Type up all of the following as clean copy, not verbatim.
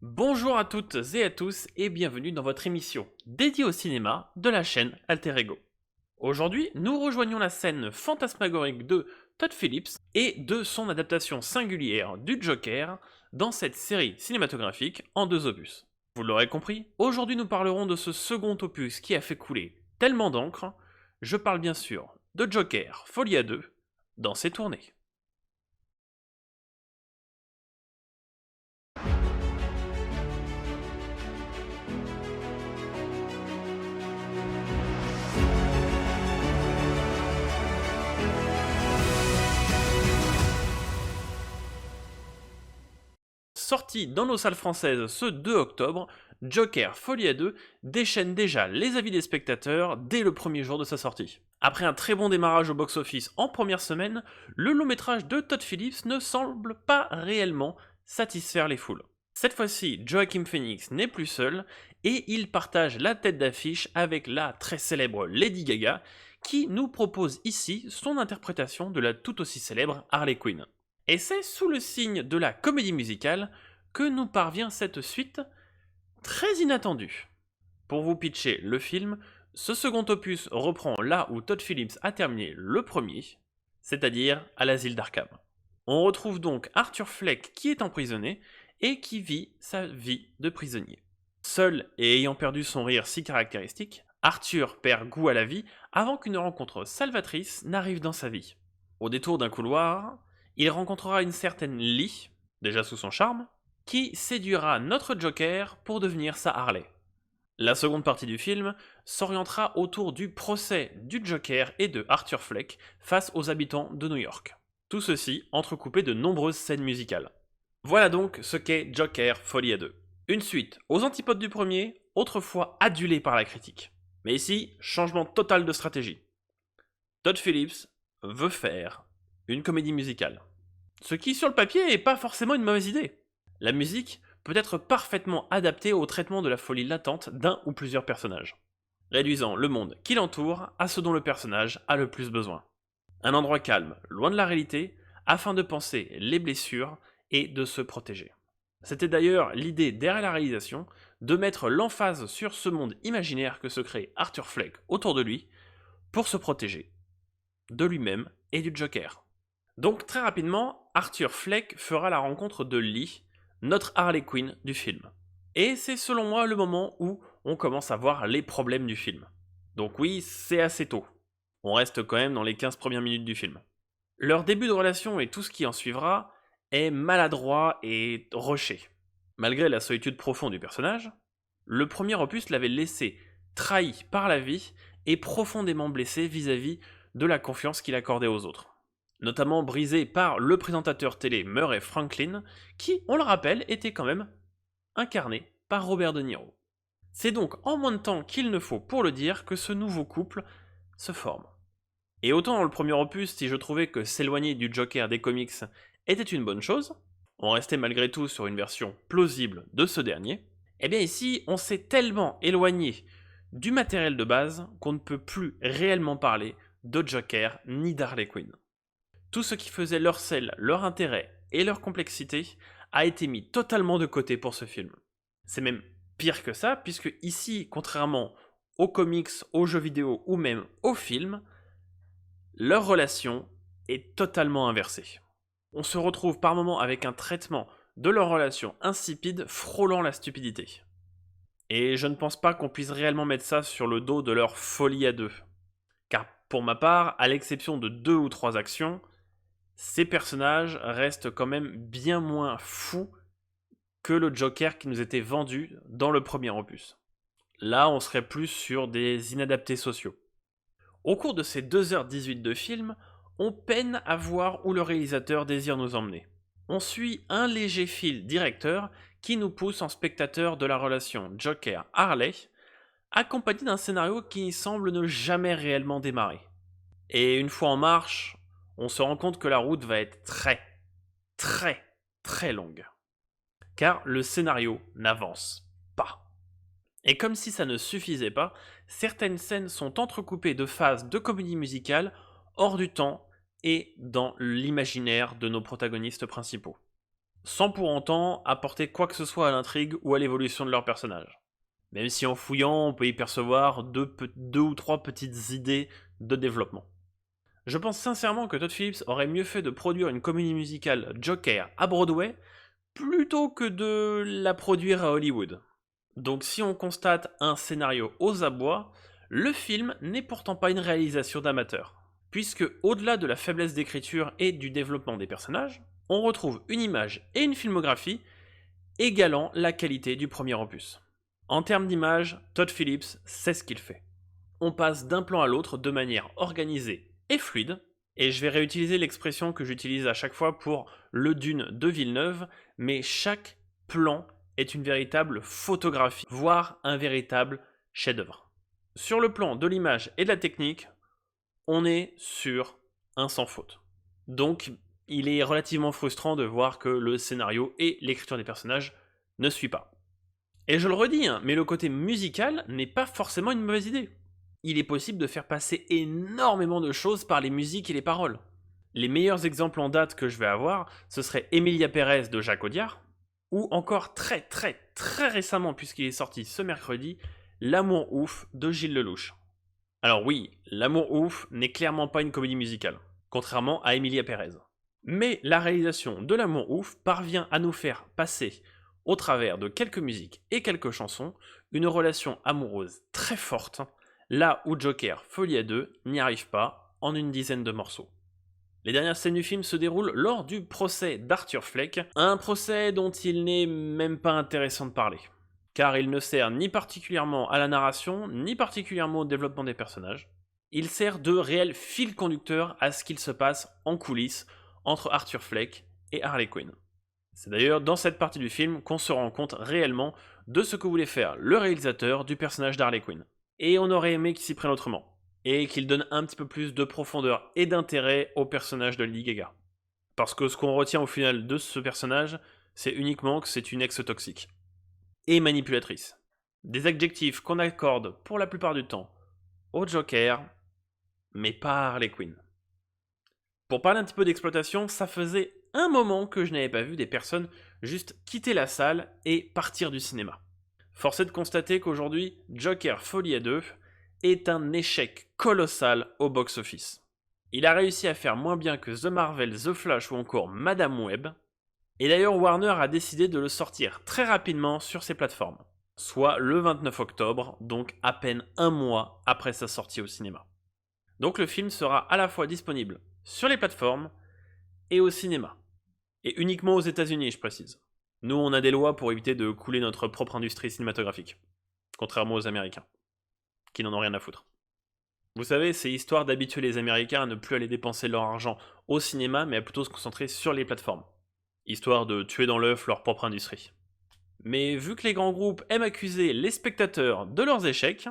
Bonjour à toutes et à tous et bienvenue dans votre émission dédiée au cinéma de la chaîne Alter Ego. Aujourd'hui, nous rejoignons la scène fantasmagorique de Todd Phillips et de son adaptation singulière du Joker dans cette série cinématographique en 2 opus. Vous l'aurez compris, aujourd'hui nous parlerons de ce second opus qui a fait couler tellement d'encre. Je parle bien sûr de Joker Folie à 2 dans ses tournées. Sorti dans nos salles françaises ce 2 octobre, Joker Folie à 2 déchaîne déjà les avis des spectateurs dès le premier jour de sa sortie. Après un très bon démarrage au box-office en première semaine, le long métrage de Todd Phillips ne semble pas réellement satisfaire les foules. Cette fois-ci, Joaquin Phoenix n'est plus seul et il partage la tête d'affiche avec la très célèbre Lady Gaga qui nous propose ici son interprétation de la tout aussi célèbre Harley Quinn. Et c'est sous le signe de la comédie musicale que nous parvient cette suite très inattendue. Pour vous pitcher le film, ce second opus reprend là où Todd Phillips a terminé le premier, c'est-à-dire à l'asile d'Arkham. On retrouve donc Arthur Fleck qui est emprisonné et qui vit sa vie de prisonnier. Seul et ayant perdu son rire si caractéristique, Arthur perd goût à la vie avant qu'une rencontre salvatrice n'arrive dans sa vie. Au détour d'un couloir, il rencontrera une certaine Lee, déjà sous son charme, qui séduira notre Joker pour devenir sa Harley. La seconde partie du film s'orientera autour du procès du Joker et de Arthur Fleck face aux habitants de New York. Tout ceci entrecoupé de nombreuses scènes musicales. Voilà donc ce qu'est Joker Folie à 2. Une suite aux antipodes du premier, autrefois adulée par la critique. Mais ici, changement total de stratégie. Todd Phillips veut faire une comédie musicale. Ce qui, sur le papier, n'est pas forcément une mauvaise idée. La musique peut être parfaitement adaptée au traitement de la folie latente d'un ou plusieurs personnages, réduisant le monde qui l'entoure à ce dont le personnage a le plus besoin. Un endroit calme, loin de la réalité, afin de penser les blessures et de se protéger. C'était d'ailleurs l'idée derrière la réalisation de mettre l'emphase sur ce monde imaginaire que se crée Arthur Fleck autour de lui pour se protéger de lui-même et du Joker. Donc très rapidement, Arthur Fleck fera la rencontre de Lee, notre Harley Quinn du film. Et c'est selon moi le moment où on commence à voir les problèmes du film. Donc oui, c'est assez tôt. On reste quand même dans les 15 premières minutes du film. Leur début de relation et tout ce qui en suivra est maladroit et rushé. Malgré la solitude profonde du personnage, le premier opus l'avait laissé trahi par la vie et profondément blessé vis-à-vis de la confiance qu'il accordait aux autres. Notamment brisé par le présentateur télé Murray Franklin, qui, on le rappelle, était quand même incarné par Robert De Niro. C'est donc en moins de temps qu'il ne faut pour le dire que ce nouveau couple se forme. Et autant dans le premier opus, si je trouvais que s'éloigner du Joker des comics était une bonne chose, on restait malgré tout sur une version plausible de ce dernier, et bien ici, on s'est tellement éloigné du matériel de base qu'on ne peut plus réellement parler de Joker ni d'Harley Quinn. Tout ce qui faisait leur sel, leur intérêt et leur complexité a été mis totalement de côté pour ce film. C'est même pire que ça, puisque ici, contrairement aux comics, aux jeux vidéo ou même aux films, leur relation est totalement inversée. On se retrouve par moments avec un traitement de leur relation insipide frôlant la stupidité. Et je ne pense pas qu'on puisse réellement mettre ça sur le dos de leur folie à deux. Car pour ma part, à l'exception de 2 ou 3 actions, ces personnages restent quand même bien moins fous que le Joker qui nous était vendu dans le premier opus. Là, on serait plus sur des inadaptés sociaux. Au cours de ces 2h18 de film, on peine à voir où le réalisateur désire nous emmener. On suit un léger fil directeur qui nous pousse en spectateur de la relation Joker-Harley, accompagné d'un scénario qui semble ne jamais réellement démarrer. Et une fois en marche, on se rend compte que la route va être très longue. Car le scénario n'avance pas. Et comme si ça ne suffisait pas, certaines scènes sont entrecoupées de phases de comédie musicale hors du temps et dans l'imaginaire de nos protagonistes principaux. sans pour autant apporter quoi que ce soit à l'intrigue ou à l'évolution de leur personnage. Même si en fouillant, on peut y percevoir deux ou trois petites idées de développement. Je pense sincèrement que Todd Phillips aurait mieux fait de produire une comédie musicale Joker à Broadway plutôt que de la produire à Hollywood. Donc si on constate un scénario aux abois, le film n'est pourtant pas une réalisation d'amateur, puisque au-delà de la faiblesse d'écriture et du développement des personnages, on retrouve une image et une filmographie égalant la qualité du premier opus. En termes d'image, Todd Phillips sait ce qu'il fait. On passe d'un plan à l'autre de manière organisée et fluide, et je vais réutiliser l'expression que j'utilise à chaque fois pour le Dune de Villeneuve, mais chaque plan est une véritable photographie, voire un véritable chef-d'œuvre. Sur le plan de l'image et de la technique, on est sur un sans faute. Donc, il est relativement frustrant de voir que le scénario et l'écriture des personnages ne suivent pas. Et je le redis, mais le côté musical n'est pas forcément une mauvaise idée. Il est possible de faire passer énormément de choses par les musiques et les paroles. Les meilleurs exemples en date que je vais avoir, ce serait Emilia Pérez de Jacques Audiard, ou encore très récemment, puisqu'il est sorti ce mercredi, L'amour ouf de Gilles Lelouch. Alors oui, L'amour ouf n'est clairement pas une comédie musicale, contrairement à Emilia Pérez. Mais la réalisation de L'amour ouf parvient à nous faire passer, au travers de quelques musiques et quelques chansons, une relation amoureuse très forte, là où Joker Folie à deux n'y arrive pas en une dizaine de morceaux. Les dernières scènes du film se déroulent lors du procès d'Arthur Fleck, un procès dont il n'est même pas intéressant de parler, car il ne sert ni particulièrement à la narration, ni particulièrement au développement des personnages. Il sert de réel fil conducteur à ce qu'il se passe en coulisses entre Arthur Fleck et Harley Quinn. C'est d'ailleurs dans cette partie du film qu'on se rend compte réellement de ce que voulait faire le réalisateur du personnage d'Harley Quinn. Et on aurait aimé qu'il s'y prenne autrement, et qu'il donne un petit peu plus de profondeur et d'intérêt au personnage de Lady Gaga. Parce que ce qu'on retient au final de ce personnage, c'est uniquement que c'est une ex toxique. Et manipulatrice. Des adjectifs qu'on accorde pour la plupart du temps au Joker, mais pas à Harley Quinn. Pour parler un petit peu d'exploitation, ça faisait un moment que je n'avais pas vu des personnes juste quitter la salle et partir du cinéma. Force est de constater qu'aujourd'hui, Joker Folie à deux est un échec colossal au box-office. Il a réussi à faire moins bien que The Marvel, The Flash ou encore Madame Web, et d'ailleurs Warner a décidé de le sortir très rapidement sur ses plateformes, soit le 29 octobre, donc à peine un mois après sa sortie au cinéma. Donc le film sera à la fois disponible sur les plateformes et au cinéma. Et uniquement aux États-Unis, je précise. Nous, on a des lois pour éviter de couler notre propre industrie cinématographique, contrairement aux Américains, qui n'en ont rien à foutre. Vous savez, c'est histoire d'habituer les Américains à ne plus aller dépenser leur argent au cinéma, mais à plutôt se concentrer sur les plateformes, histoire de tuer dans l'œuf leur propre industrie. Mais vu que les grands groupes aiment accuser les spectateurs de leurs échecs,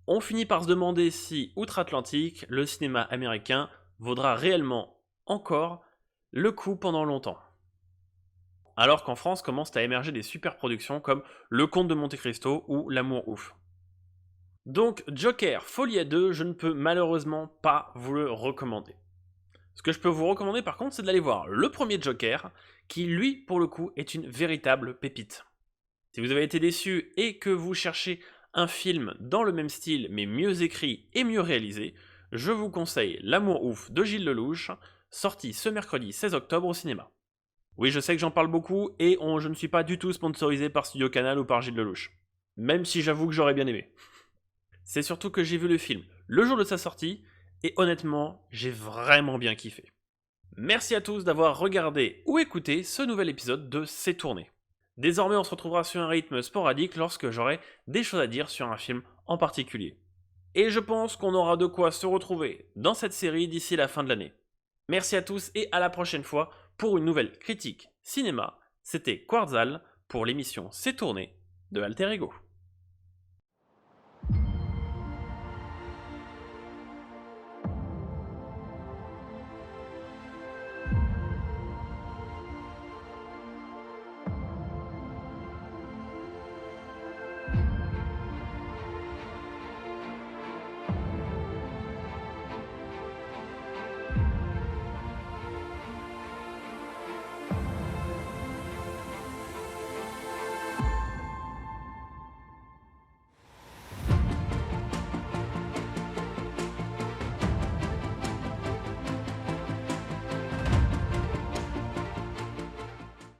on finit par se demander si, outre-Atlantique, le cinéma américain vaudra réellement encore le coup pendant longtemps. Alors qu'en France commencent à émerger des super productions comme Le Comte de Monte-Cristo ou L'amour ouf. Donc Joker Folie à deux, je ne peux malheureusement pas vous le recommander. Ce que je peux vous recommander par contre, c'est d'aller voir le premier Joker, qui lui, pour le coup, est une véritable pépite. Si vous avez été déçu et que vous cherchez un film dans le même style, mais mieux écrit et mieux réalisé, je vous conseille L'amour ouf de Gilles Lelouch, sorti ce mercredi 16 octobre au cinéma. Oui, je sais que j'en parle beaucoup et je ne suis pas du tout sponsorisé par Studio Canal ou par Gilles Lelouch. Même si j'avoue que j'aurais bien aimé. C'est surtout que j'ai vu le film le jour de sa sortie et honnêtement, j'ai vraiment bien kiffé. Merci à tous d'avoir regardé ou écouté ce nouvel épisode de C'est tourné. Désormais, on se retrouvera sur un rythme sporadique lorsque j'aurai des choses à dire sur un film en particulier. Et je pense qu'on aura de quoi se retrouver dans cette série d'ici la fin de l'année. Merci à tous et à la prochaine fois pour une nouvelle critique cinéma. C'était Quartzal pour l'émission C'est tourné de Alter Ego.